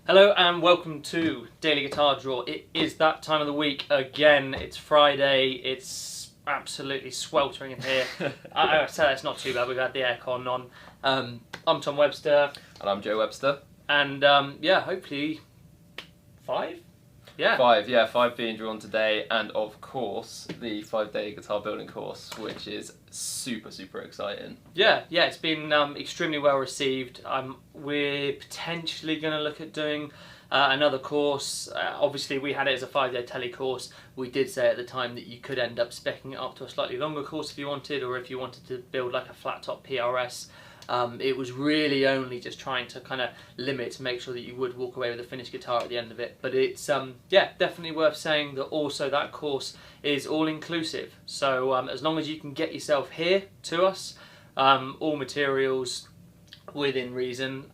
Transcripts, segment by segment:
Hello and welcome to Daily Guitar Draw. It is that time of the week again. It's Friday. It's absolutely sweltering in here. I say it's not too bad. We've had the aircon on. I'm Tom Webster. And I'm Joe Webster. And yeah, hopefully five? Yeah. Five being drawn today, and of course the 5-day guitar building course, which is super exciting. Yeah, it's been extremely well received. We're potentially going to look at doing another course. Obviously we had it as a 5-day Tele course. We did say at the time that you could end up speccing it up to a slightly longer course if you wanted, or if you wanted to build like a flat top PRS. It was really only just trying to kind of limit to make sure that you would walk away with a finished guitar at the end of it. But it's yeah, definitely worth saying that also that course is all inclusive. So as long as you can get yourself here to us, all materials within reason,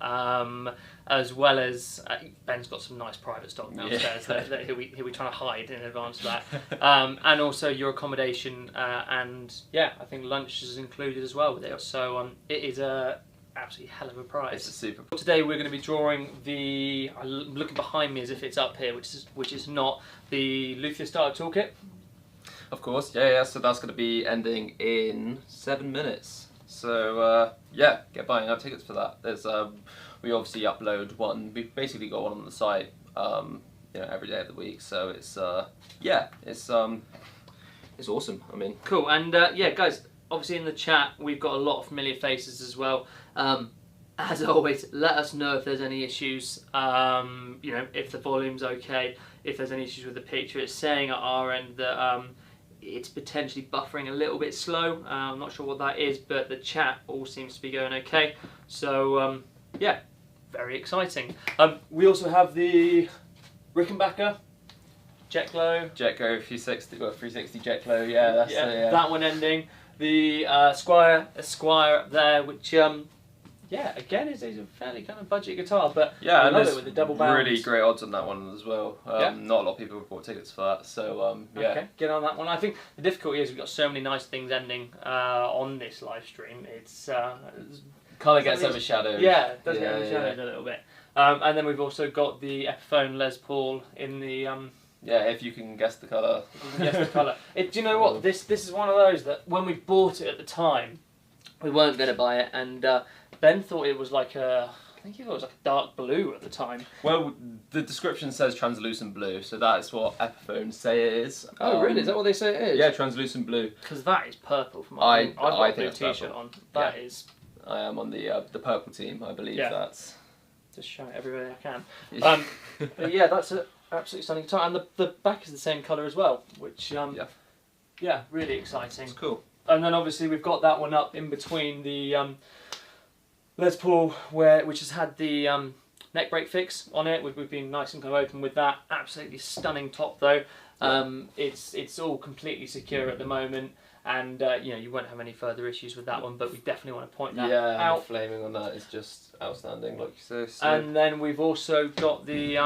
as well as Ben's got some nice private stock downstairs that he'll be trying to hide in advance of that, and also your accommodation, and yeah, I think lunch is included as well with it. So it is a absolutely hell of a prize. It's a super. Today we're going to be drawing the. I'm looking behind me as if it's up here, which is not, the Luthier starter toolkit. Of course, yeah. So that's going to be ending in 7 minutes. So yeah, get buying our tickets for that. There's we obviously upload one. We've basically got one on the site, every day of the week. So it's yeah, it's awesome. I mean, cool. And yeah, guys, obviously in the chat we've got a lot of familiar faces as well. As always, let us know if there's any issues. If the volume's okay, if there's any issues with the picture. It's saying at our end that it's potentially buffering a little bit slow. I'm not sure what that is, but the chat all seems to be going okay. So yeah, very exciting. We also have the Rickenbacker Jetglo 360, well, 360 Jetglo, yeah, that's that one ending. The Esquire up there, which yeah, again is a fairly kind of budget guitar, but yeah, I and love it with the double bands. Really great odds on that one as well. Not a lot of people have bought tickets for that, so yeah. Okay, get on that one. I think the difficulty is we've got so many nice things ending on this live stream. It's kind of gets overshadowed. Yeah, it does get overshadowed a little bit. And then we've also got the Epiphone Les Paul in the yeah, if you can guess the colour. Guess the colour. Do you know what? This is one of those that when we bought it at the time, we weren't going to buy it, and Ben thought it was like I think he thought it was like a dark blue at the time. Well, the description says translucent blue, so that's what Epiphones say it is. Oh, really? Is that what they say it is? Yeah, translucent blue. Because that is purple from I've got a blue t-shirt on. That is. I am on the purple team, I believe. That's. Just show it everywhere I can. But yeah, that's an absolutely stunning guitar, and the back is the same colour as well, which yeah, really exciting. It's cool. And then obviously we've got that one up in between the Les Paul, which has had the neck brake fix on it. We've been nice and kind of open with that. Absolutely stunning top though. It's all completely secure at the moment, and you won't have any further issues with that one. But we definitely want to point that out. The flaming on that is just outstanding, like you say. So. And then we've also got the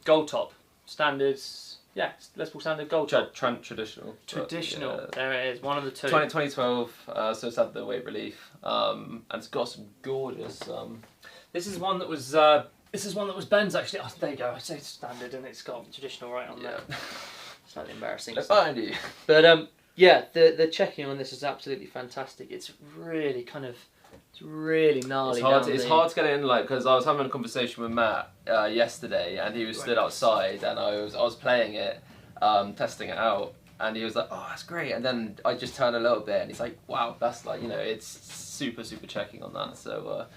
gold top standards. Yeah, Les Paul standard gold top. Traditional. Traditional. Yeah. There it is. One of the two. 2012. So it's had the weight relief, and it's got some gorgeous. This is one that was. This is one that was Ben's actually. Oh, there you go. I say it's standard, and it's got traditional right on there. Slightly embarrassing. Behind you. But yeah, the checking on this is absolutely fantastic. It's really kind of. It's really gnarly. It's hard to get in, like, because I was having a conversation with Matt yesterday, and he was stood outside, and I was playing it, testing it out, and he was like, "Oh, that's great," and then I just turned a little bit, and he's like, "Wow, that's like, it's super checking on that." So.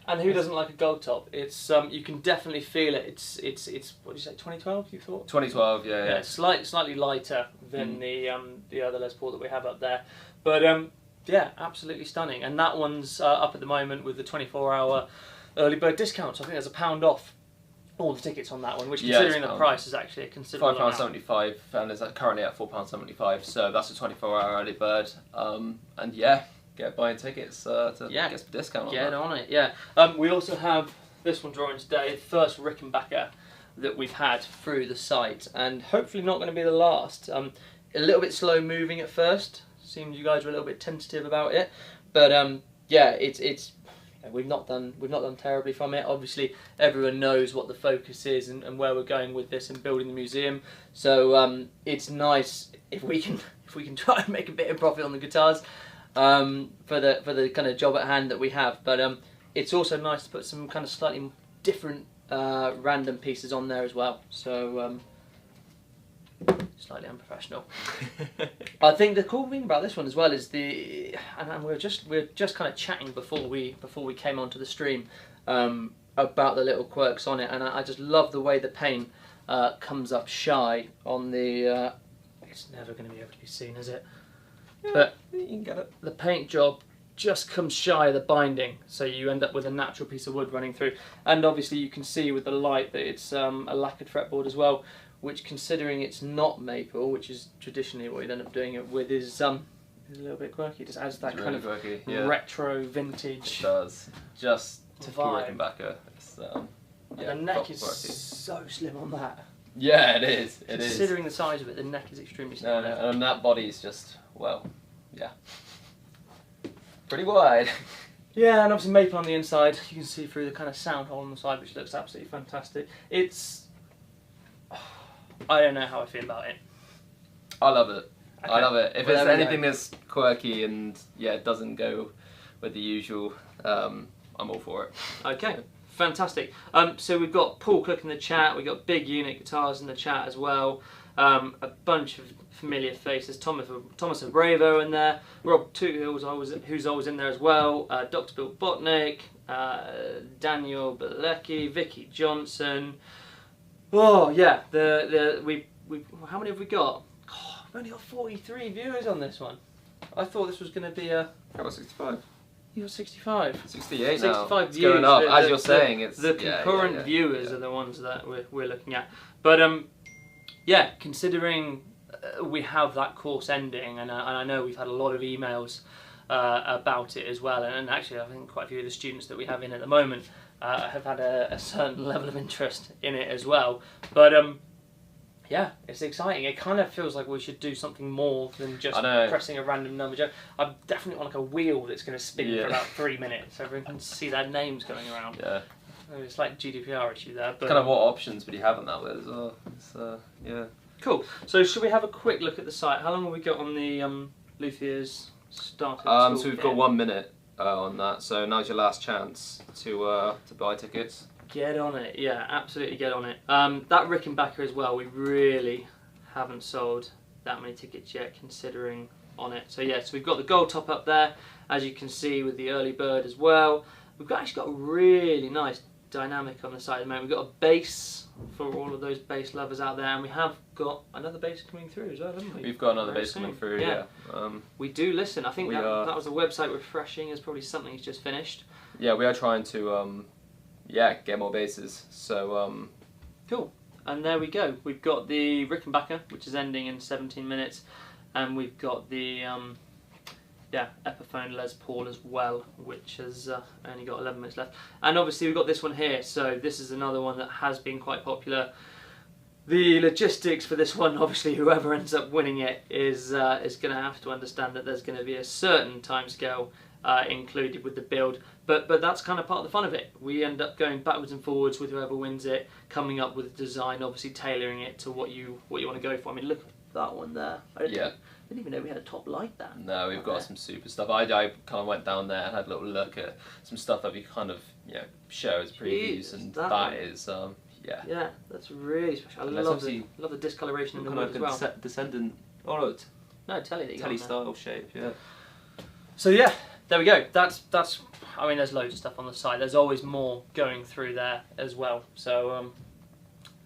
And who doesn't like a gold top? It's you can definitely feel it. It's what did you say? 2012? You thought? 2012, yeah. Yeah, slightly lighter than the other Les Paul that we have up there, but yeah, absolutely stunning. And that one's up at the moment with the 24-hour early bird discount. So I think there's £1 off all the tickets on that one, which considering the price is actually a considerable amount. £5.75, and it's currently at £4.75. So that's a 24-hour early bird. And yeah, get buying tickets to get some discount on that. Get on it, yeah. We also have this one drawing today, the first Rickenbacker that we've had through the site, and hopefully not going to be the last. A little bit slow moving at first. Seems you guys were a little bit tentative about it, but yeah, it's we've not done terribly from it. Obviously, everyone knows what the focus is and where we're going with this and building the museum. So it's nice if we can try and make a bit of profit on the guitars for the kind of job at hand that we have. But it's also nice to put some kind of slightly different random pieces on there as well. So slightly unprofessional. I think the cool thing about this one as well is and we're just kind of chatting before we came onto the stream about the little quirks on it, and I just love the way the paint comes up shy on the. It's never going to be able to be seen, is it? Yeah, but you can get it. The paint job just comes shy of the binding, so you end up with a natural piece of wood running through, and obviously you can see with the light that it's a lacquered fretboard as well, which, considering it's not maple, which is traditionally what you'd end up doing it with, is a little bit quirky. It just adds that kind of retro vintage. It does. Just typical vibe. Rickenbacker. It's, the neck is so slim on that. Yeah, it is. Considering the size of it, the neck is extremely slim. No, and that body is just, well, yeah, pretty wide. Yeah, and obviously maple on the inside. You can see through the kind of sound hole on the side, which looks absolutely fantastic. I don't know how I feel about it. I love it. Okay. I love it. If Well, it's there we anything go. that's quirky and doesn't go with the usual, I'm all for it. Okay, fantastic. So we've got Paul Cook in the chat. We've got Big Unit Guitars in the chat as well. A bunch of familiar faces. Thomas Abravo in there. Rob Toot, who's always in there as well. Dr. Bill Botnick. Daniel Bilecki. Vicky Johnson. Oh yeah, we how many have we got? Oh, we've only got 43 viewers on this one. I thought this was going to be a. How about 65? You got 65. 68 now. 65 It's views. going up. As you're saying, it's the concurrent viewers yeah. are the ones that we're looking at. But yeah, considering we have that course ending, and I know we've had a lot of emails about it as well, and actually I think quite a few of the students that we have in at the moment have had a certain level of interest in it as well. But yeah, it's exciting. It kind of feels like we should do something more than just pressing a random number. I definitely want like a wheel that's going to spin for about 3 minutes so everyone can see their names going around. Yeah. It's like GDPR issue there. But kind of what options would you have on that with as well? It's, yeah. Cool. So should we have a quick look at the site? How long have we got on the Luthiers starter? So we've got 1 minute on that. So now's your last chance to buy tickets. Get on it, yeah, absolutely get on it. That Rickenbacker as well, we really haven't sold that many tickets yet considering on it. So yeah, so we've got the gold top up there, as you can see with the early bird as well. We've actually got a really nice dynamic on the side at the moment. We've got a bass for all of those bass lovers out there, and we have got another bass coming through as well, haven't we? We've got another bass coming through, yeah. We do listen. I think that was a website refreshing is probably something he's just finished. Yeah, we are trying to get more basses. So cool. And there we go. We've got the Rickenbacker, which is ending in 17 minutes, and we've got the Epiphone Les Paul as well, which has only got 11 minutes left. And obviously we've got this one here. So this is another one that has been quite popular. The logistics for this one, obviously, whoever ends up winning it is going to have to understand that there's going to be a certain timescale included with the build, but that's kind of part of the fun of it. We end up going backwards and forwards with whoever wins it, coming up with a design, obviously tailoring it to what you want to go for. I mean, look at that one there. I didn't even know we had a top like that. No, we've got some super stuff. I kind of went down there and had a little look at some stuff that we kind of show as previews, and that is yeah, that's really special. I love the discoloration in the wood as well. Descendant. No, Tele. Tele style shape. Yeah. So yeah, there we go. That's. I mean, there's loads of stuff on the side. There's always more going through there as well. So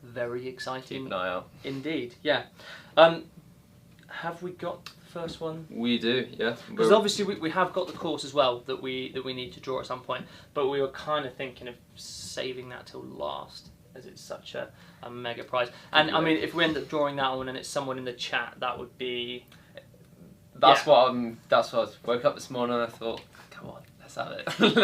very exciting. Keep an eye out. Indeed. Yeah. Have we got the first one? We do. Yeah. Because obviously we have got the course as well that we need to draw at some point. But we were kind of thinking of saving that till last, as it's such a mega prize. And I mean, if we end up drawing that one and it's someone in the chat, that would be. That's what I woke up this morning and I thought, come on, let's have it.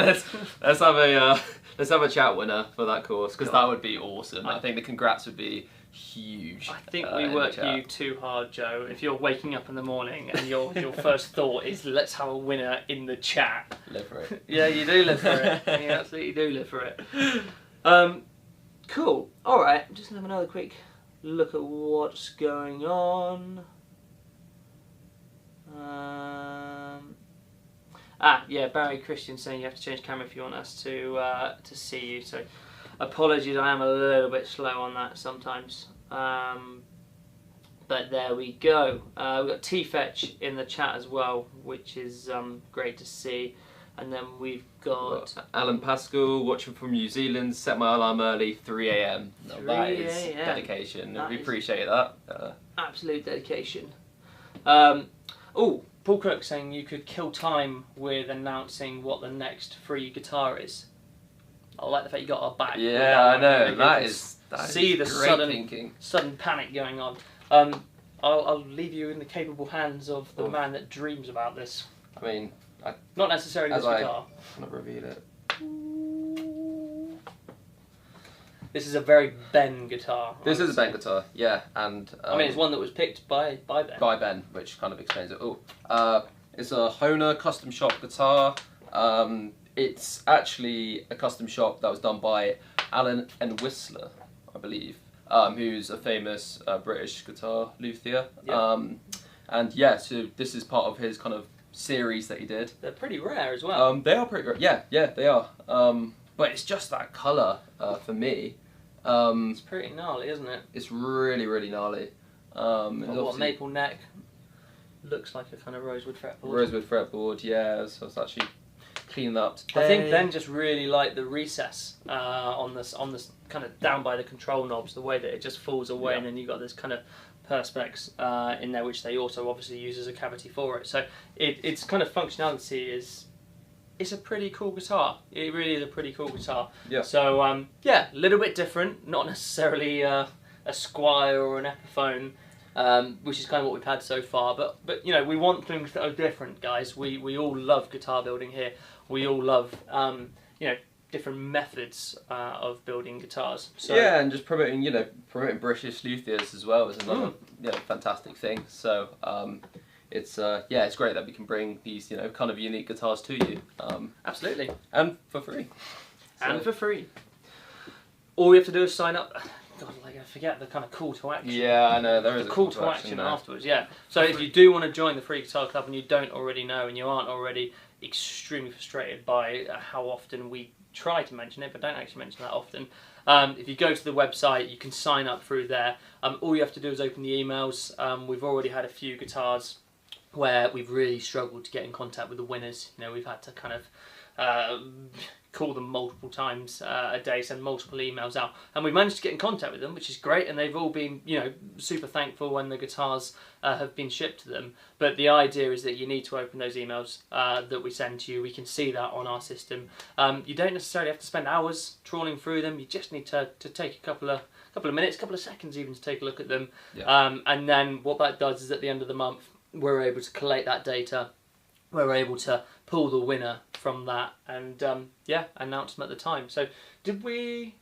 let's have let's have a chat winner for that course, because that would be awesome. I think the congrats would be huge. I think we work you too hard, Joe. If you're waking up in the morning and your first thought is let's have a winner in the chat. Live for it. Yeah, you do live for it. You absolutely do live for it. Cool. All right. I'm just gonna have another quick look at what's going on. Yeah, Barry Christian saying you have to change camera if you want us to see you. So, apologies, I am a little bit slow on that sometimes. But there we go. We've got T-Fetch in the chat as well, which is great to see. And then we've got Alan Pascal watching from New Zealand. Set my alarm early, 3 a.m. No, that is dedication. We appreciate that. Absolute dedication. Paul Crook saying you could kill time with announcing what the next free guitar is. I like the fact you got our back. Yeah, I know. That is see the great sudden panic going on. I'll leave you in the capable hands of the man that dreams about this. I mean, not necessarily this guitar. I'm gonna reveal it. This is a very Ben guitar. This is a Ben guitar, yeah, and I mean, it's one that was picked by Ben. By Ben, which kind of explains it. It's a Hohner custom shop guitar. It's actually a custom shop that was done by Alan and Whistler, I believe, who's a famous British guitar luthier. Yep. And yeah, so this is part of his kind of series that he did. They're pretty rare as well. They are pretty rare. Yeah, they are. But it's just that colour for me. It's pretty gnarly, isn't it? It's really, really gnarly. What maple neck looks like a kind of rosewood fretboard. Rosewood fretboard, yeah. So it's actually cleaning that up today. I think Ben just really liked the recess on this kind of down by the control knobs, the way that it just falls away, and then you've got this kind of perspex in there, which they also obviously use as a cavity for it. So its kind of functionality is. It's a pretty cool guitar. It really is a pretty cool guitar. Yeah. So yeah, a little bit different. Not necessarily a Squier or an Epiphone, which is kind of what we've had so far. But you know, we want things that are different, guys. We all love guitar building here. We all love you know, different methods of building guitars. So yeah, and just promoting British luthiers as well is another fantastic thing. So. It's it's great that we can bring these kind of unique guitars to you. Absolutely, and for free. And for free. All we have to do is sign up. God, like I forget the kind of call to action. Yeah, I know there is a call to action afterwards. Yeah. So if you do want to join the Free Guitar Club and you don't already know and you aren't already extremely frustrated by how often we try to mention it, but don't actually mention that often. If you go to the website, you can sign up through there. All you have to do is open the emails. We've already had a few guitars where we've really struggled to get in contact with the winners. You know, we've had to kind of call them multiple times a day, send multiple emails out, and we managed to get in contact with them, which is great, and they've all been, super thankful when the guitars have been shipped to them. But the idea is that you need to open those emails that we send to you. We can see that on our system. You don't necessarily have to spend hours trawling through them. You just need to take a couple of minutes, couple of seconds even, to take a look at them. Yeah. And then what that does is at the end of the month, we're able to collate that data, we're able to pull the winner from that, and announce them at the time. So did we?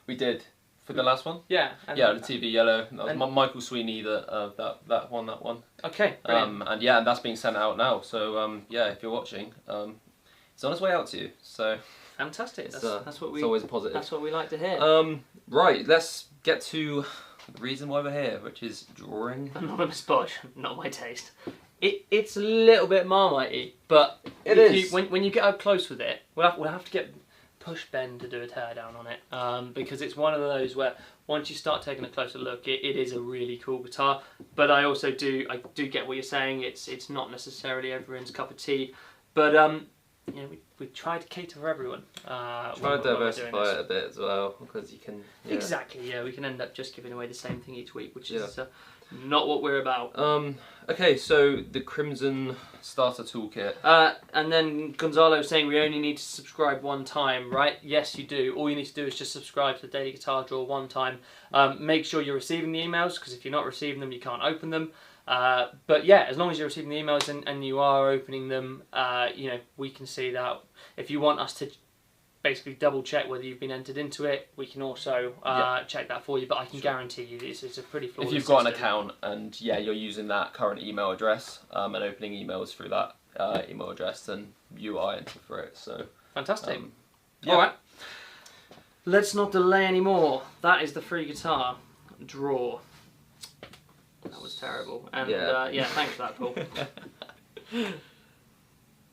We did. For the last one? Yeah. The TV yellow. That was Michael Sweeney that won that one. Okay, brilliant. And that's being sent out now, so if you're watching, it's on its way out to you, so... Fantastic, that's what we... It's always a positive. That's what we like to hear. Right, let's get to the reason why we're here, which is drawing. Anonymous Bodge, not my taste. It's a little bit Marmite-y, but it is. When you get up close with it, we'll have to push Ben to do a teardown on it, because it's one of those where once you start taking a closer look, it is a really cool guitar. But I also do get what you're saying. It's not necessarily everyone's cup of tea, but we try to cater for everyone. Try to diversify it a bit as well, because you can... Yeah. Exactly, yeah, we can end up just giving away the same thing each week, which is not what we're about. Okay, so the Crimson Starter Toolkit. And then Gonzalo saying we only need to subscribe one time, right? Yes, you do. All you need to do is just subscribe to the Daily Guitar Draw one time. Make sure you're receiving the emails, because if you're not receiving them, you can't open them. But yeah, as long as you're receiving the emails and you are opening them, we can see that. If you want us to basically double check whether you've been entered into it, we can also check that for you. But I can guarantee you it's a pretty flawless If you've got an system. account and you're using that current email address and opening emails through that email address, then you are entered for it. So fantastic. All right, let's not delay anymore. That is the free guitar draw. That was terrible. And thanks for that, Paul.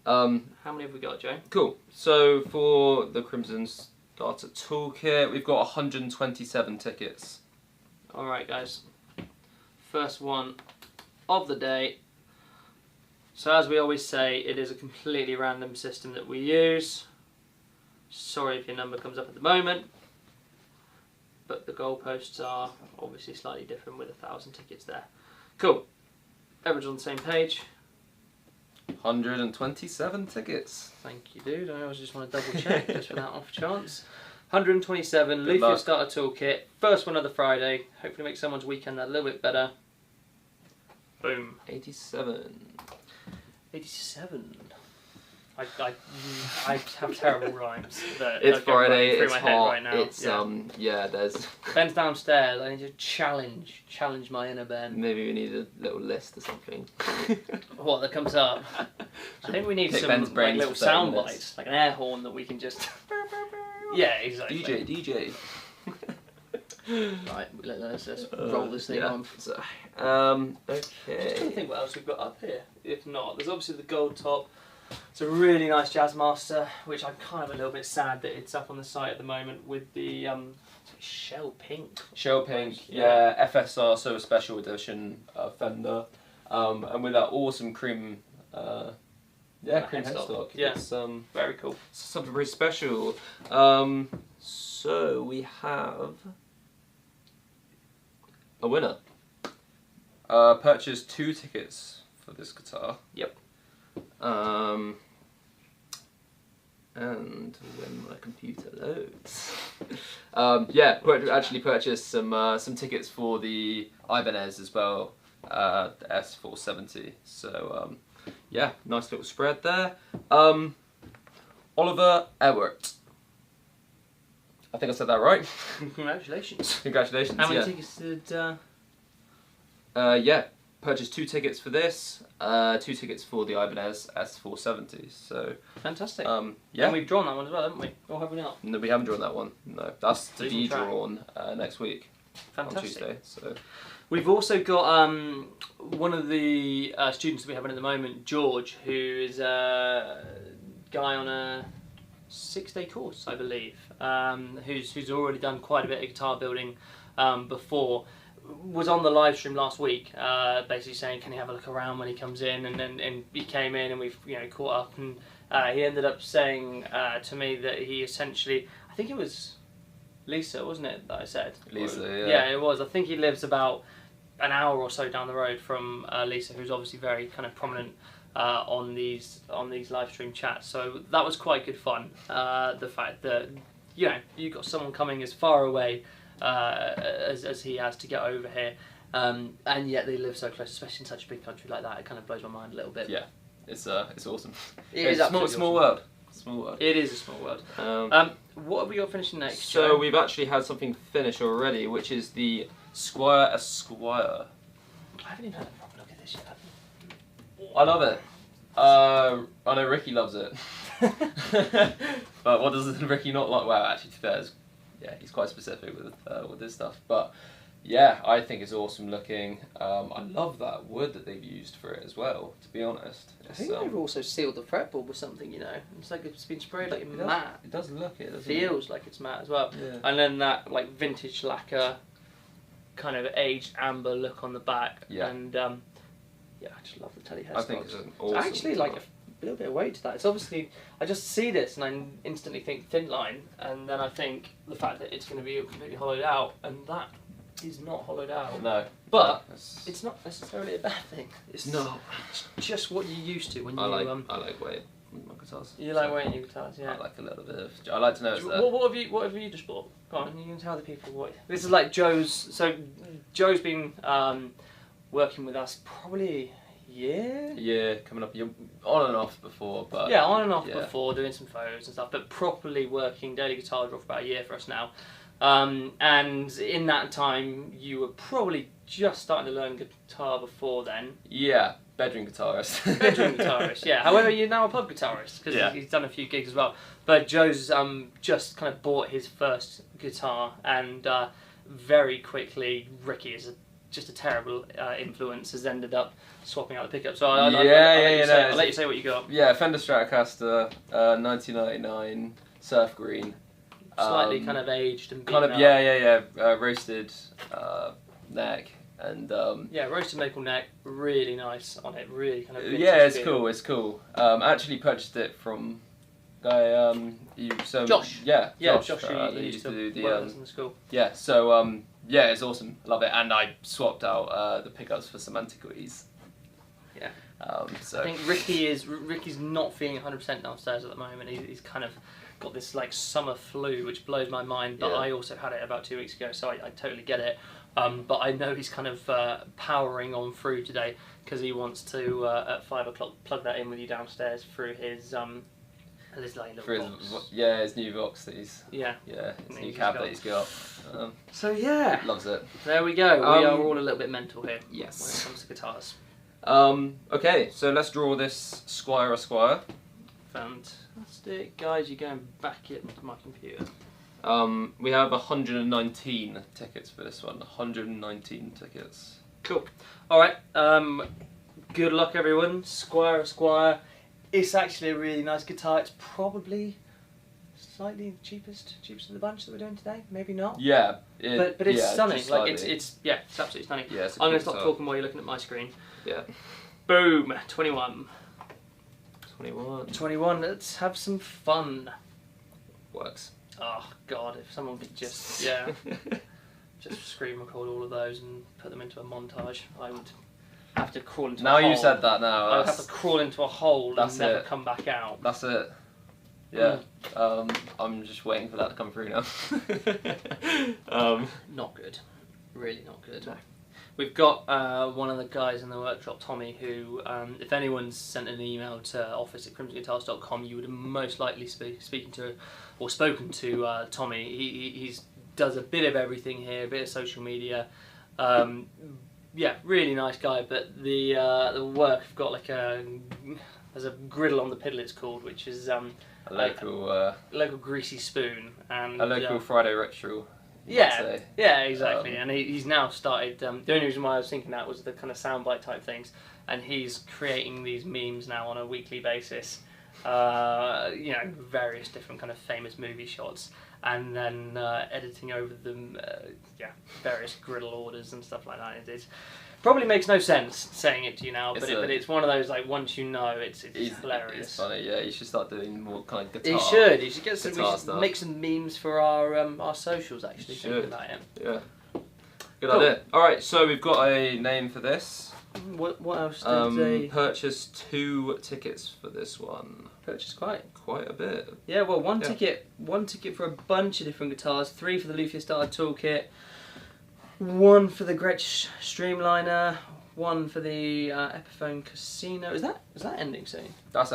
How many have we got, Joe? Cool. So for the Crimson Starter Toolkit, we've got 127 tickets. All right, guys. First one of the day. So as we always say, it is a completely random system that we use. Sorry if your number comes up at the moment, but the goalposts are obviously slightly different with 1,000 tickets there. Cool. Everyone's on the same page. 127 tickets. Thank you, dude. I always just want to double check just for that off chance. 127, Good Luthier luck. Starter Toolkit. First one of the Friday. Hopefully make someone's weekend a little bit better. Boom. 87. 87. I have terrible rhymes. It's Friday, it's my head hot, right now. it's, there's... Ben's downstairs, I need to challenge my inner Ben. Maybe we need a little list or something. What, that comes up? I think we need Pick some Ben's like, brains little for 30 sound minutes. bites, like an air horn that we can just... Yeah, exactly. DJ. Right, let's roll this thing on. So, I'm trying to okay. think what else we've got up here. If not, there's obviously the gold top. It's a really nice Jazzmaster, which I'm kind of a little bit sad that it's up on the site at the moment with the shell pink. Shell pink, yeah, FSR, so a special edition Fender, and with that awesome cream, cream headstock. Yeah, it's very cool. something very special. So we have a winner. Purchased 2 tickets for this guitar. Yep. And when my computer loads, actually purchased some tickets for the Ibanez as well, the S470. So nice little spread there. Oliver Ewert. I think I said that right. Congratulations. Congratulations. How many tickets did? Purchased 2 tickets for this, 2 tickets for the Ibanez S470. So fantastic. And we've drawn that one as well, haven't we? Or have we not? No, we haven't drawn that one. No, that's to be drawn next week. Fantastic. On Tuesday. So we've also got one of the students that we have at the moment, George, who is a guy on a 6-day course, I believe, who's already done quite a bit of guitar building before. Was on the live stream last week, basically saying, "Can he have a look around when he comes in?" And he came in and we've caught up, and he ended up saying to me that he essentially, I think it was Lisa, wasn't it, that I said? Lisa, yeah. Yeah, it was. I think he lives about an hour or so down the road from Lisa, who's obviously very kind of prominent on these live stream chats. So that was quite good fun. The fact that you got someone coming as far away as he has to get over here, and yet they live so close, especially in such a big country like that. It kind of blows my mind a little bit. Yeah, it's awesome. It's a small world. Small world. It is a small world. What have we got finishing next? So Joe? we've actually had something finished already, which is the Squier Esquire. I haven't even had a proper look at this yet. I love it. I know Ricky loves it. But what does Ricky not like? Well, actually, to be fair, he's quite specific with this stuff. But yeah, I think it's awesome looking. I love that wood that they've used for it as well, to be honest. I think they've also sealed the fretboard with something, It's like it's been sprayed like matte. It does look it. Feels like it's matte as well. Yeah. And then that like vintage lacquer, kind of aged amber look on the back. Yeah. And I just love the Tele headstocks. I think it's an awesome. It's actually like a little bit of weight to that. It's obviously, I just see this and I instantly think thin line, and then I think the fact that it's going to be completely hollowed out, and that is not hollowed out. No. But it's not necessarily a bad thing. It's no. It's just what you're used to when you. I like weight with my guitars. You like weight in your guitars, yeah. I like a little bit of. I like to know it's there. What have you just bought? Go on, you can tell the people what. This is like Joe's. So Joe's been working with us probably a year. Yeah, coming up. You're on and off before, but yeah, on and off yeah. before, doing some photos and stuff, but properly working daily guitar draw for about a year for us now. And in that time, you were probably just starting to learn guitar before then. Yeah, bedroom guitarist. Bedroom guitarist, yeah. However, you're now a pub guitarist because Yeah. he's done a few gigs as well. But Joe's just kind of bought his first guitar, and very quickly, Ricky is just a terrible influence, has ended up swapping out the pickup. So I'll let you say what you got. Yeah, Fender Stratocaster, 1999, surf green. Slightly kind of aged and beaten kind of up. roasted neck and yeah, roasted maple neck, really nice on it, really kind of yeah, it's cool. It's cool. Actually purchased it from guy Josh. Josh who used to do the in the school. Yeah, so yeah, it's awesome. Love it, and I swapped out the pickups for some antiquities. Yeah. So I think Ricky's not feeling 100% downstairs at the moment. He's kind of got this like summer flu, which blows my mind. But Yeah. I also had it about 2 weeks ago, so I totally get it. But I know he's kind of powering on through today because he wants to at 5 o'clock plug that in with you downstairs through his like little box. His new box that he's his new cab that he's got. So yeah, loves it. There we go. We are all a little bit mental here. Yes. When it comes to guitars. Okay, so let's draw this Esquire. Fantastic, guys! You're going back into my computer. We have 119 tickets for this one. 119 tickets. Cool. All right. Good luck, everyone. Esquire. It's actually a really nice guitar. It's probably slightly the cheapest of the bunch that we're doing today. Maybe not. Yeah. But it's stunning. just Like slightly. it's absolutely stunning. Yeah, it's a I'm cool going to stop guitar. talking while you're looking at my screen. Yeah. Boom. 21. 21. 21. Let's have some fun. Works. Oh God! If someone could just just screen record all of those and put them into a montage, I would have to crawl into a hole. Now you said that now. I would have to crawl into a hole and never come back out. That's it. Yeah. I'm just waiting for that to come through now. Not good. Really not good. No. We've got one of the guys in the workshop, Tommy, who, if anyone's sent an email to office@crimsonguitars.com, you would have most likely spoken to Tommy. He does a bit of everything here, a bit of social media. Yeah, really nice guy. But the work, I've got like there's a griddle on the piddle, it's called, which is a local greasy spoon and a local Friday retro. Yeah, exactly. And he's now started. The only reason why I was thinking that was the kind of soundbite type things, and he's creating these memes now on a weekly basis. Various different kind of famous movie shots, and then editing over them. Various griddle orders and stuff like that. It probably makes no sense saying it to you now, but it's one of those like once you know, it's hilarious. It's funny. Yeah, you should start doing more kind of guitar. You should get some. We should stuff. make some memes for our socials. Actually, thinking about it. Yeah. Good idea. All right, so we've got a name for this. What else did they purchase 2 tickets for this one? Purchase quite a bit. Yeah, well, one ticket for a bunch of different guitars. 3 for the Luthier Starter Toolkit. 1 for the Gretsch Streamliner. 1 for the Epiphone Casino. Is that ending soon? That's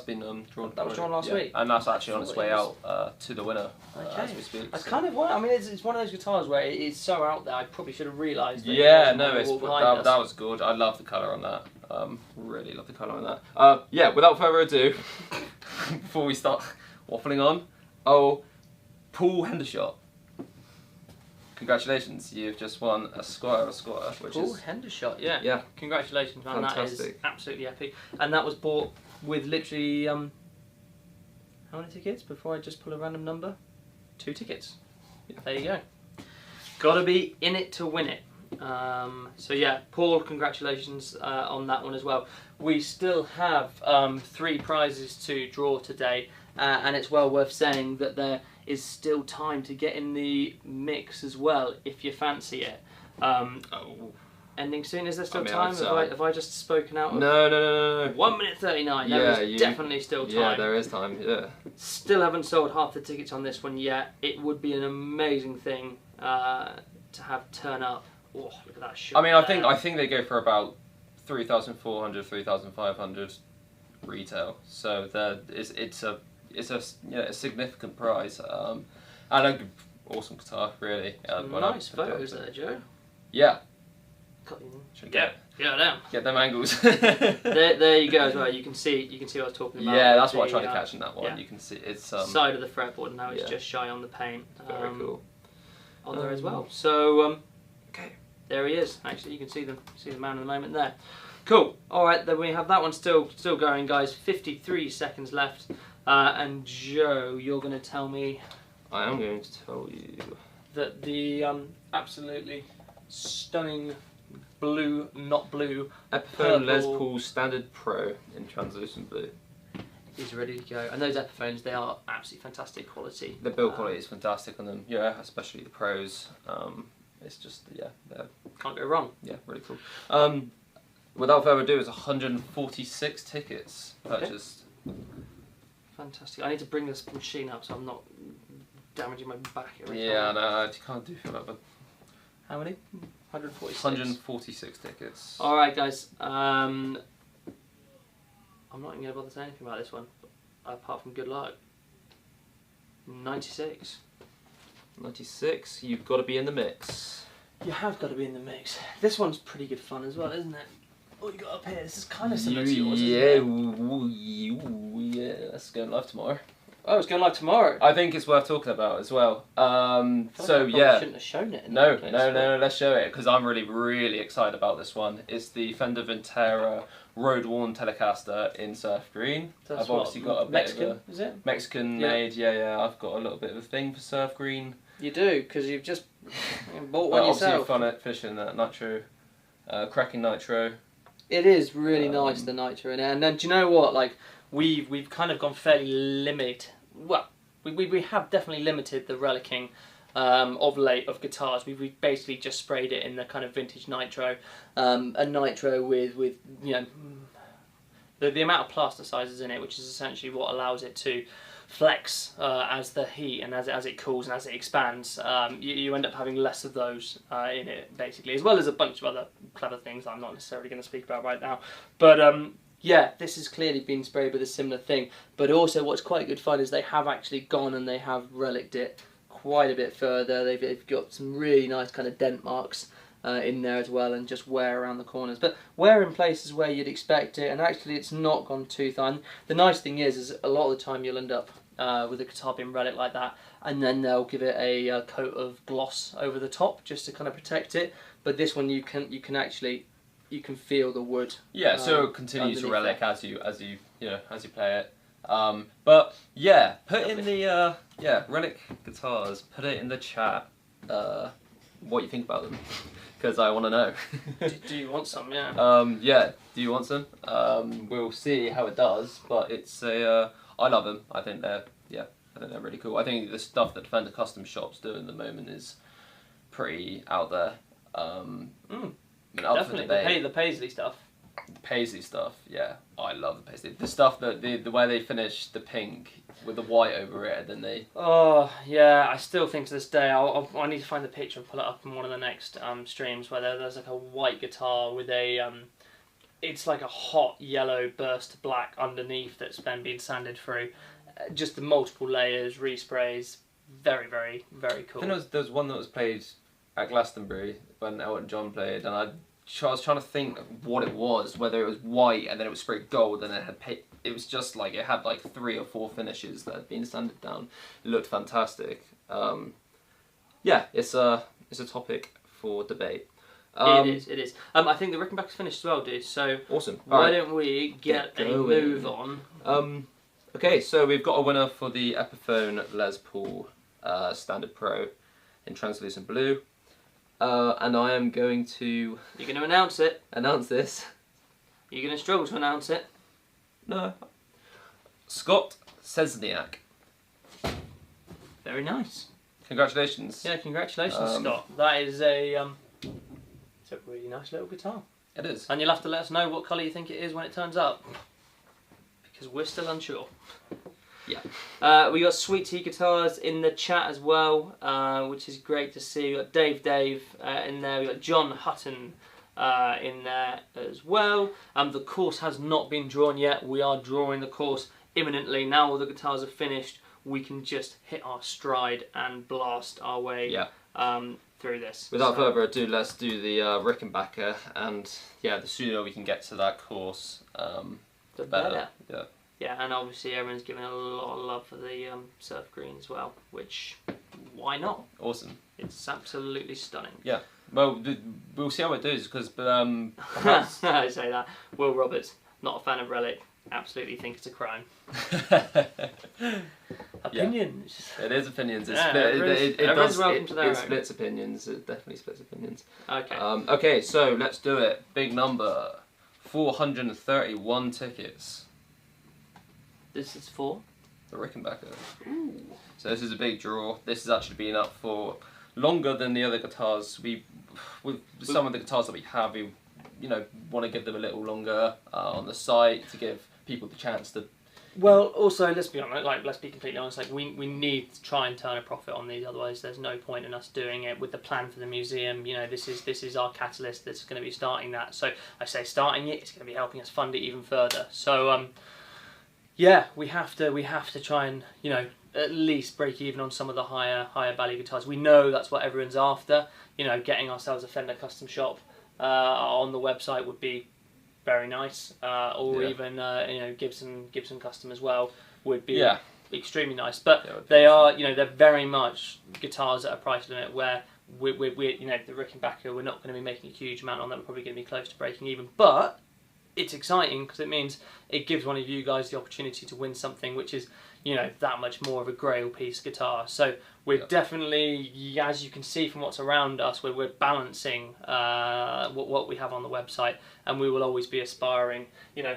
been drawn. That was drawn last week, and that's actually on its way out to the winner as we speak. That's kind of what I mean. It's one of those guitars where it's so out there. I probably should have realised. Yeah, no, that was good. I love the colour on that. Really love the colour on that. Yeah, without further ado, before we start waffling on, Paul Hendershot. Congratulations, you've just won a Squier, which Paul is Hendershot, yeah. Congratulations, man. Fantastic. That is absolutely epic. And that was bought with literally how many tickets? Before I just pull a random number, 2 tickets. Yeah. There you go. Got to be in it to win it. So yeah, Paul, congratulations on that one as well. We still have 3 prizes to draw today, and it's well worth saying that there is still time to get in the mix as well if you fancy it. Ending soon? Is there still time? Have I just spoken out? No. 1 minute 39. There is definitely still time. Yeah, there is time. Yeah. Still haven't sold half the tickets on this one yet. It would be an amazing thing to have turn up. Oh, look at that shot. I mean, I think they go for about 3,400, 3,500 retail. So it's a a significant price. And an awesome guitar, really. Nice photos there, Joe. Yeah. Yeah, down. Get them angles. there you go as well. You can see what I was talking about. Yeah, that's what I tried to catch in that one. Yeah. You can see it's side of the fretboard now. It's just shy on the paint. Very cool. On there as well. So okay, there he is. Actually, you can see the man in the moment there. Cool. All right, then we have that one still going, guys. 53 seconds left. And Joe, you're going to tell me. I am going to tell you that the absolutely stunning blue, not blue, Epiphone Les Paul Standard Pro in translucent blue is ready to go. And those Epiphones, they are absolutely fantastic quality. The build quality is fantastic on them, yeah, especially the Pros. It's just, yeah, can't go wrong. Yeah, really cool. Without further ado, it's 146 tickets purchased. Okay. Fantastic. I need to bring this machine up so I'm not damaging my back every time. Yeah, no, you can't do that. But how many? 146. 146 tickets. Alright, guys. I'm not even going to bother saying anything about this one, apart from good luck. 96. 96, you've got to be in the mix. You have got to be in the mix. This one's pretty good fun as well, isn't it? What you got up here, this is kind of similar to yours, yeah, that's going live tomorrow. Oh, it's going live tomorrow? I think it's worth talking about as well. So yeah. I shouldn't have shown it. No, let's show it, because I'm really excited about this one. It's the Fender Ventera Road Worn Telecaster in surf green. I've obviously got a bit Mexican, of a is it? Mexican made, yeah. I've got a little bit of a thing for surf green. You do, because you've just bought one yourself. Obviously fun at fishing that nitro, cracking nitro. It is really nice, the nitro in it. And then do you know what? Like we've kind of gone fairly limited. Well, we have definitely limited the relicking of late of guitars. We've basically just sprayed it in the kind of vintage nitro, a nitro with you know the amount of plaster sizes in it, which is essentially what allows it to flex as the heat and as it cools and as it expands. You end up having less of those in it, basically, as well as a bunch of other clever things I'm not necessarily going to speak about right now. But yeah, this has clearly been sprayed with a similar thing. But also what's quite good fun is they have actually gone and they have relicked it quite a bit further. They've got some really nice kind of dent marks in there as well, and just wear around the corners, but wear in places where you'd expect it, and actually it's not gone too thin. The nice thing is a lot of the time you'll end up with a guitar being relic like that, and then they'll give it a coat of gloss over the top just to kind of protect it. But this one you can feel the wood. Yeah, so it continues to relic as you play it. But yeah, put in the relic guitars. Put it in the chat. What you think about them, because I want to know. do you want some? Yeah. Yeah. Do you want some? We'll see how it does, but it's a. I love them. I think they're really cool. I think the stuff that Fender Custom Shops do at the moment is pretty out there. Definitely the Paisley stuff. Paisley stuff, yeah, I love the Paisley. The stuff that the way they finish the pink with the white over it, and then they. Oh yeah, I still think to this day I need to find the picture and pull it up in one of the next streams where there's like a white guitar with a it's like a hot yellow burst black underneath that's then been sanded through, just the multiple layers, resprays, very cool. I think there was one that was played at Glastonbury when Elton John played, and I was trying to think what it was, whether it was white and then it was sprayed gold and then it had it was just like, it had like 3 or 4 finishes that had been sanded down. It looked fantastic. Yeah, it's a topic for debate. It is. I think the Rickenbacker's finished as well, dude, so awesome. Why don't we get a move on? Okay, so we've got a winner for the Epiphone Les Paul Standard Pro in translucent blue. And I am going to... You're going to announce it? Announce this. You're going to struggle to announce it? No. Scott Sesniak. Very nice. Congratulations. Yeah, congratulations, Scott. That is it's a really nice little guitar. It is. And you'll have to let us know what colour you think it is when it turns up, because we're still unsure. Yeah. We got Sweet Tea Guitars in the chat as well, which is great to see. We got Dave in there. We got John Hutton, in there as well. The course has not been drawn yet. We are drawing the course imminently. Now all the guitars are finished, we can just hit our stride and blast our way through this. Without further ado, let's do the Rickenbacker, and yeah, the sooner we can get to that course, the better. Yeah. Yeah, and obviously everyone's giving a lot of love for the surf green as well, which, why not? Awesome. It's absolutely stunning. Yeah. Well, we'll see how it does, because perhaps... I say that. Will Roberts, not a fan of Relic, absolutely think it's a crime. Opinions. Yeah. It is opinions. It's everyone's welcome to their own. It splits opinions. It definitely splits opinions. Okay. Okay, so let's do it. Big number. 431 tickets. This is for? The Rickenbacker. Ooh. So this is a big draw. This has actually been up for longer than the other guitars. With some of the guitars that we have, we want to give them a little longer on the site to give people the chance to. Well, also let's be honest. Let's be completely honest. We need to try and turn a profit on these. Otherwise, there's no point in us doing it. With the plan for the museum, this is our catalyst that's going to be starting that. So I say starting it. It's going to be helping us fund it even further. So yeah, we have to try and at least break even on some of the higher value guitars. We know that's what everyone's after. Getting ourselves a Fender custom shop on the website would be very nice, or even Gibson custom as well would be extremely nice. But they are they're very much guitars at a price limit where we the Rickenbacker, we're not going to be making a huge amount on them. We're probably going to be close to breaking even, but it's exciting because it means it gives one of you guys the opportunity to win something which is that much more of a grail piece guitar. So we're definitely, as you can see from what's around us, we're balancing what we have on the website, and we will always be aspiring,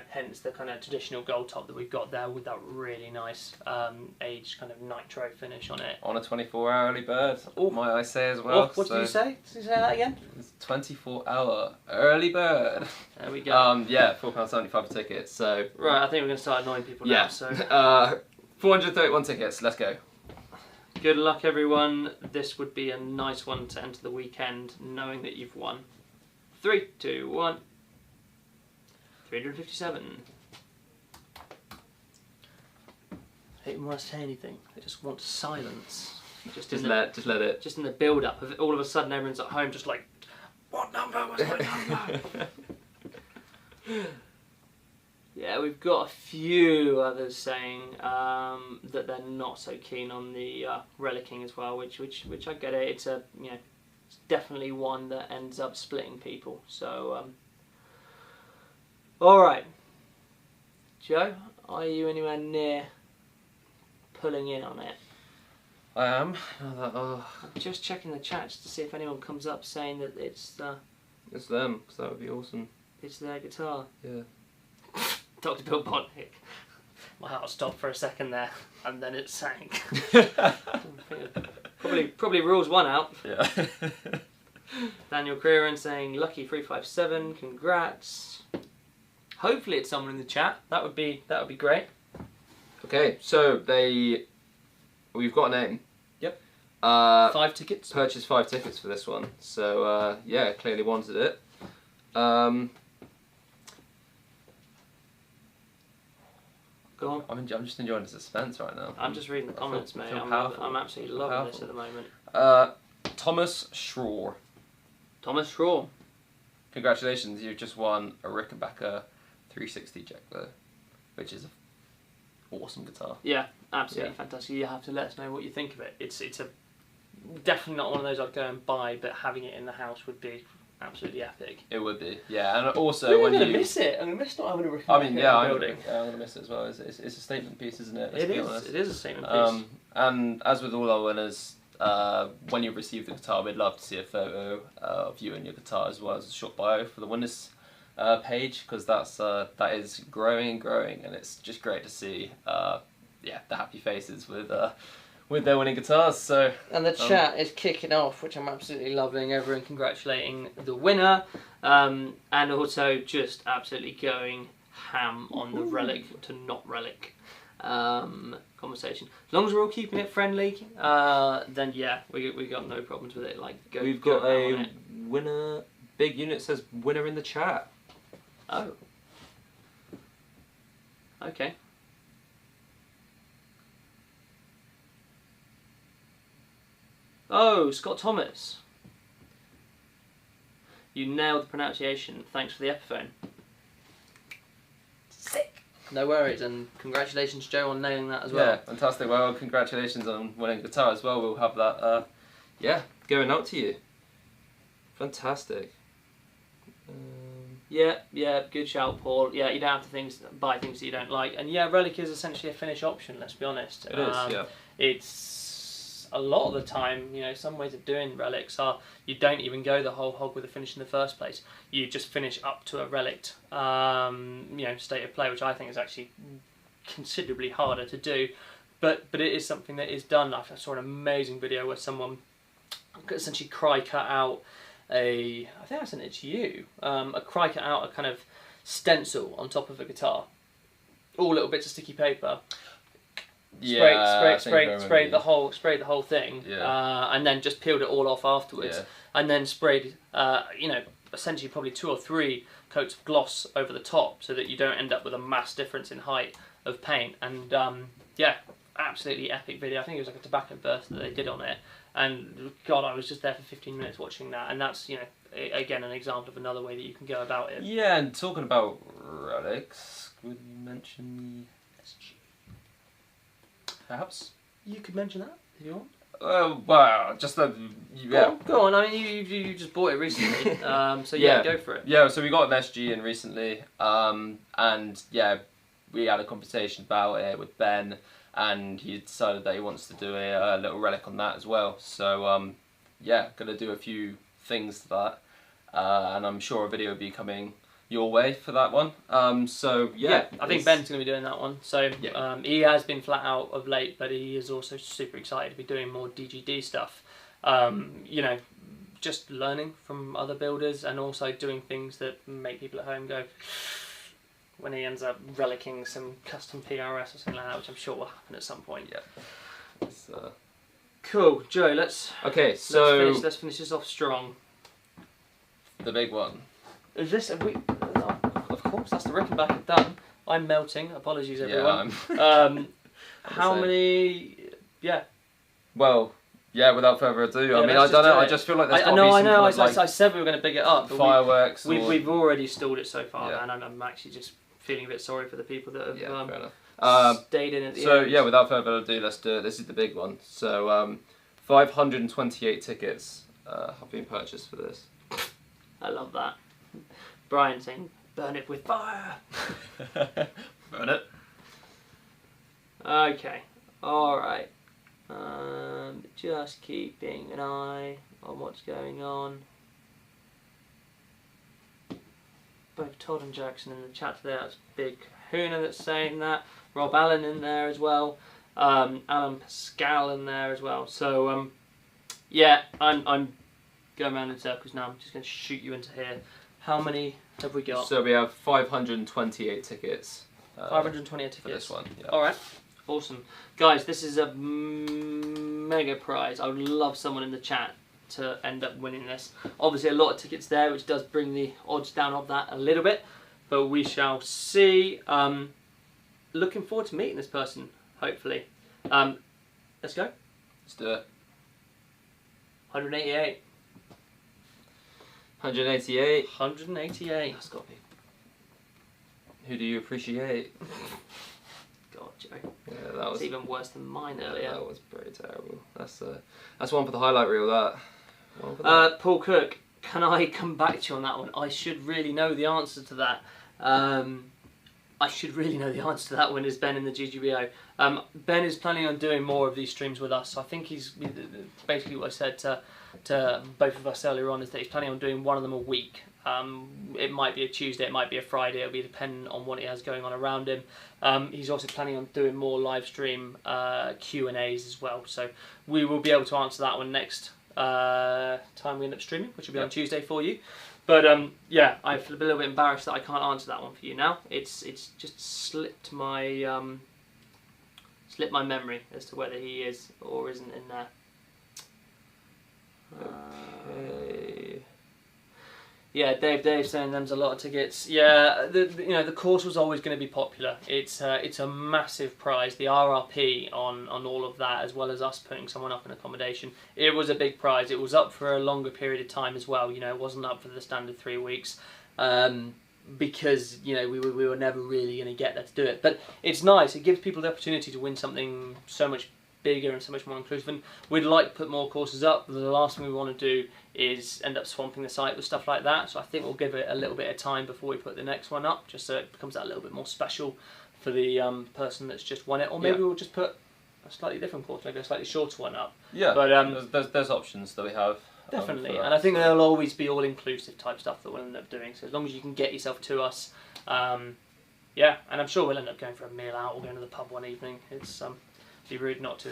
hence the kind of traditional gold top that we've got there with that really nice aged kind of nitro finish on it. On a 24-hour early bird, might I say as well. What did you say? Did you say that again? It's 24-hour early bird. There we go. Yeah, £4.75 a ticket. So right, I think we're going to start annoying people now. So 431 tickets. Let's go. Good luck, everyone. This would be a nice one to enter the weekend, knowing that you've won. 3, 2, 1. 357. I don't even want to say anything. I just want silence. Just let it. Just in the build-up of it, all of a sudden, everyone's at home, just like, what number was my number? Yeah, we've got a few others saying that they're not so keen on the relicking as well, which I get it. It's it's definitely one that ends up splitting people. So, all right, Joe, are you anywhere near pulling in on it? I am. I'm just checking the chat just to see if anyone comes up saying that it's them, because that would be awesome. It's their guitar. Yeah. Dr. Bill Bonnick. My heart stopped for a second there, and then it sank. probably rules one out. Yeah. Daniel Creeran saying lucky 357. Congrats. Hopefully it's someone in the chat. That would be great. Okay, so we've got a name. Yep. 5 tickets. Purchased 5 tickets for this one. So yeah, clearly wanted it. Go on. I'm just enjoying the suspense right now. I'm just reading the comments, mate. I'm absolutely loving this at the moment. Thomas Schroer. Thomas Schroer. Congratulations, you've just won a Rickenbacker 360 Jetglo, which is an awesome guitar. Yeah, absolutely fantastic. You have to let us know what you think of it. It's definitely not one of those I'd go and buy, but having it in the house would be absolutely epic. It would be, yeah. And also I'm when going to miss it. I'm going to miss not having a Rickenbacker I'm building. going to miss it as well. It's a statement piece, isn't it? It is a statement piece. And as with all our winners, when you receive the guitar, we'd love to see a photo of you and your guitar, as well as a short bio for the winners page, because that is growing and growing, and it's just great to see the happy faces with their winning guitars. So and the chat is kicking off, which I'm absolutely loving. Everyone congratulating the winner, and also just absolutely going ham on the relic to not relic conversation. As long as we're all keeping it friendly, then yeah, we got no problems with it. We've got a winner big unit says winner in the chat. Oh. Okay. Oh, Scott Thomas. You nailed the pronunciation. Thanks for the Epiphone. Sick. No worries, and congratulations, Joe, on nailing that as well. Yeah, fantastic. Well, congratulations on winning guitar as well. We'll have that, yeah, going out to you. Fantastic. Yeah, good shout, Paul. Yeah, you don't have to buy things that you don't like. And yeah, Relic is essentially a finish option, let's be honest. It is, yeah. It's a lot of the time, you know, some ways of doing Relics are you don't even go the whole hog with a finish in the first place. You just finish up to a Relic, you know, state of play, which I think is actually considerably harder to do. But it is something that is done. I saw an amazing video where someone essentially cry cut out I think I sent it to you, a cry cut out a kind of stencil on top of a guitar, all little bits of sticky paper. Yeah, sprayed the whole thing, yeah. and then just peeled it all off afterwards, Yeah. and then sprayed, you know, essentially probably 2 or 3 coats of gloss over the top, so that you don't end up with a mass difference in height of paint. And yeah, absolutely epic video. I think it was like a tobacco burst that they did on it. And God, I was just there for 15 minutes watching that, and that's, you know, again an example of another way that you can go about it. Yeah, and talking about relics, would you mention the SG? Perhaps you could mention that if you want. Well, just the yeah. Go on. I mean, you just bought it recently, so yeah, go for it. Yeah, so we got an SG in recently, and yeah, we had a conversation about it with Ben. And he decided that he wants to do a little relic on that as well. So yeah, gonna do a few things to that, and I'm sure a video will be coming your way for that one. So yeah, I think Ben's gonna be doing that one. So yeah. He has been flat out of late, but he is also super excited to be doing more DGD stuff. You know, just learning from other builders and also doing things that make people at home go. When he ends up relicking some custom PRS or something like that, which I'm sure will happen at some point. Yeah. Cool, Joe. Let's finish this off strong. The big one. Is this? Of course, that's the Rickenbacker done. I'm melting. Apologies, everyone. Yeah, how many? Yeah. Well. Yeah, without further ado, yeah, I mean, I don't know, I just feel like there's got to be some kind of like I said we were going to big it up, but fireworks. We've already stalled it so far, yeah. and I'm actually just feeling a bit sorry for the people that have fair enough. Stayed in at the end. So yeah, without further ado, let's do it. This is the big one. So 528 tickets have been purchased for this. I love that. Brian saying, "Burn it with fire." Burn it. Okay. All right. Just keeping an eye on what's going on. Both Todd and Jackson in the chat today. That's Big Huna that's saying that. Rob Allen in there as well. Alan Pascal in there as well. So yeah, I'm going around in circles now. I'm just going to shoot you into here. How many have we got? So we have 528 tickets. 528 tickets for this one. Yeah. All right. Awesome. Guys, this is a mega prize. I would love someone in the chat to end up winning this. Obviously a lot of tickets there, which does bring the odds down of that a little bit, but we shall see. Looking forward to meeting this person, hopefully. Let's go. Let's do it. 188. 188. 188. That's got to be. Who do you appreciate? God, Joe. Yeah, that was even worse than mine earlier. That was pretty terrible. That's one for the highlight reel. That. Paul Cook, can I come back to you on that one? I should really know the answer to that. I should really know the answer to that one. Is Ben in the GGBO? Ben is planning on doing more of these streams with us. So I think he's basically what I said to both of us earlier on is that he's planning on doing one of them a week. It might be a Tuesday, it might be a Friday, it'll be dependent on what he has going on around him. He's also planning on doing more live stream Q&As as well, so we will be able to answer that one next time we end up streaming, which will be on Tuesday for you. But yeah, I feel a little bit embarrassed that I can't answer that one for you now. It's just slipped my memory as to whether he is or isn't in there. Okay. Yeah, Dave saying them's a lot of tickets. Yeah, you know, the course was always going to be popular. It's a massive prize. The RRP on all of that, as well as us putting someone up in accommodation, it was a big prize. It was up for a longer period of time as well. You know, it wasn't up for the standard 3 weeks. Because, you know, we were never really going to get there to do it. But it's nice. It gives people the opportunity to win something so much bigger and so much more inclusive, and we'd like to put more courses up. The last thing we want to do is end up swamping the site with stuff like that, so I think we'll give it a little bit of time before we put the next one up, just so it becomes that little bit more special for the person that's just won it. Or maybe we'll just put a slightly different course, maybe a slightly shorter one up. Yeah, but there's options that we have. Definitely, and I think there'll always be all-inclusive type stuff that we'll end up doing, so as long as you can get yourself to us, yeah, and I'm sure we'll end up going for a meal out or going to the pub one evening. It's be rude not to.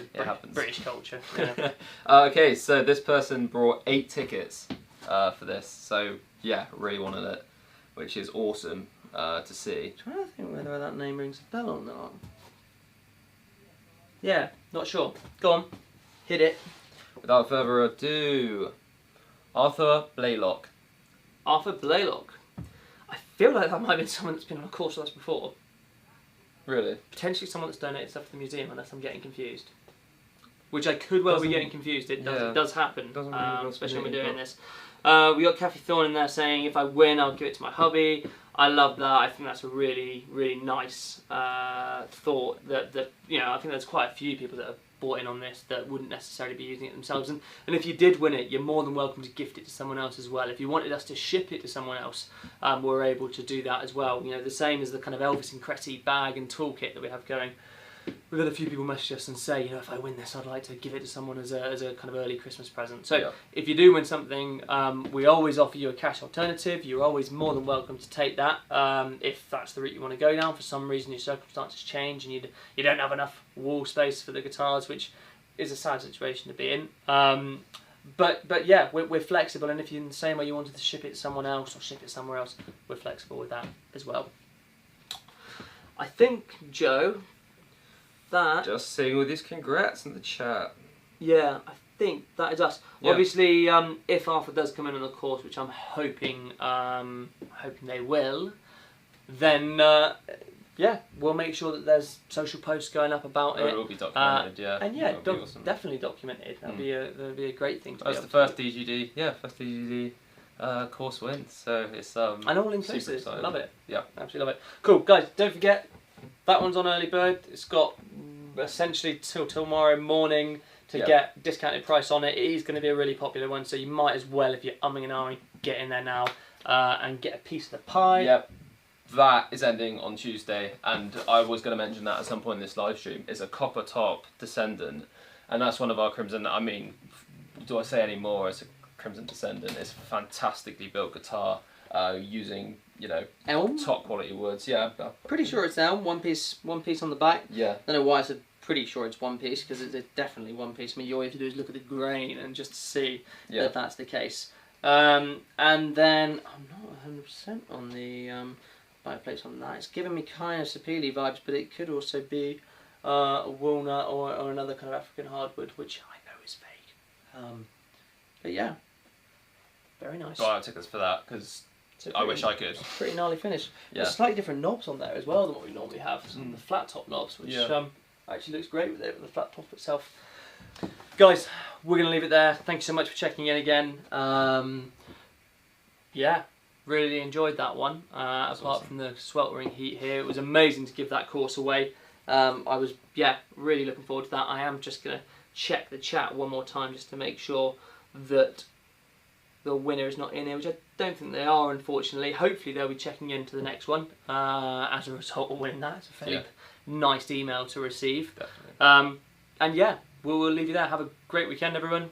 British culture. Yeah. Okay, so this person brought 8 tickets for this, so yeah, really wanted it, which is awesome to see. I'm trying to think whether that name rings a bell or not. Yeah, not sure. Go on, hit it. Without further ado, Arthur Blaylock. Arthur Blaylock. I feel like that might have been someone that's been on a course with us before. Really? Potentially someone that's donated stuff to the museum, unless I'm getting confused. Which I could well be getting confused. It does happen, especially when we're doing this. We got Kathy Thorne in there saying, if I win, I'll give it to my hubby. I love that. I think that's a really, really nice thought. That you know, I think there's quite a few people that have bought in on this that wouldn't necessarily be using it themselves. And if you did win it, you're more than welcome to gift it to someone else as well. If you wanted us to ship it to someone else, we're able to do that as well. You know, the same as the kind of Elvis and Cressy bag and toolkit that we have going. We've had a few people message us and say, you know, if I win this, I'd like to give it to someone as a kind of early Christmas present. So if you do win something, we always offer you a cash alternative. You're always more than welcome to take that. If that's the route you want to go down, for some reason your circumstances change and you don't have enough wall space for the guitars, which is a sad situation to be in. But yeah, we're flexible, and if you're in the same way you wanted to ship it to someone else or ship it somewhere else, we're flexible with that as well. I think, Joe, that... Just saying with his congrats in the chat. Yeah, I think that is us. Yeah. Obviously, if Arthur does come in on the course, which I'm hoping they will, then yeah, we'll make sure that there's social posts going up about it. It will be documented, yeah. And yeah, awesome. Definitely documented. That'd be a great thing to That's the first DGD, first DGD course win. So it's and all inclusive. Love it. Yeah, absolutely love it. Cool, guys. Don't forget that one's on early bird. It's got essentially till tomorrow morning to get discounted price on it. It is going to be a really popular one, so you might as well, if you're umming and ahhing, get in there now and get a piece of the pie. Yep. That is ending on Tuesday, and I was going to mention that at some point in this live stream. It's a copper top Descendant, and that's one of our Crimson. I mean, do I say any more? It's a Crimson Descendant. It's a fantastically built guitar using, you know, elm? Top quality woods. Yeah, pretty sure it's elm. One piece on the back. Yeah. I don't know why I said pretty sure it's one piece, because it's definitely one piece. I mean, all you have to do is look at the grain and just see that that's the case. And then I'm not 100% on the plates on that. It's giving me kind of sapele vibes, but it could also be a walnut or another kind of African hardwood, which I know is fake. But yeah, very nice. Well, I'll take us for that, because I wish I could. Pretty gnarly finish. Yeah. There's slightly different knobs on there as well than what we normally have. Some of the flat top knobs, which actually looks great with it, with the flat top itself. Guys, we're going to leave it there. Thank you so much for checking in again. Yeah. Really enjoyed that one, apart from the sweltering heat here. It was amazing to give that course away. I was, really looking forward to that. I am just going to check the chat one more time just to make sure that the winner is not in here, which I don't think they are, unfortunately. Hopefully they'll be checking in to the next one as a result of winning that. It's a fairly nice email to receive. Definitely. And yeah, we'll leave you there. Have a great weekend, everyone.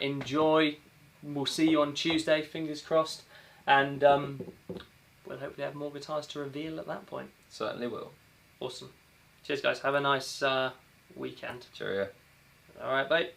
Enjoy. We'll see you on Tuesday, fingers crossed. And we'll hopefully have more guitars to reveal at that point. Certainly will. Awesome. Cheers, guys. Have a nice weekend. Cheerio. All right, bye.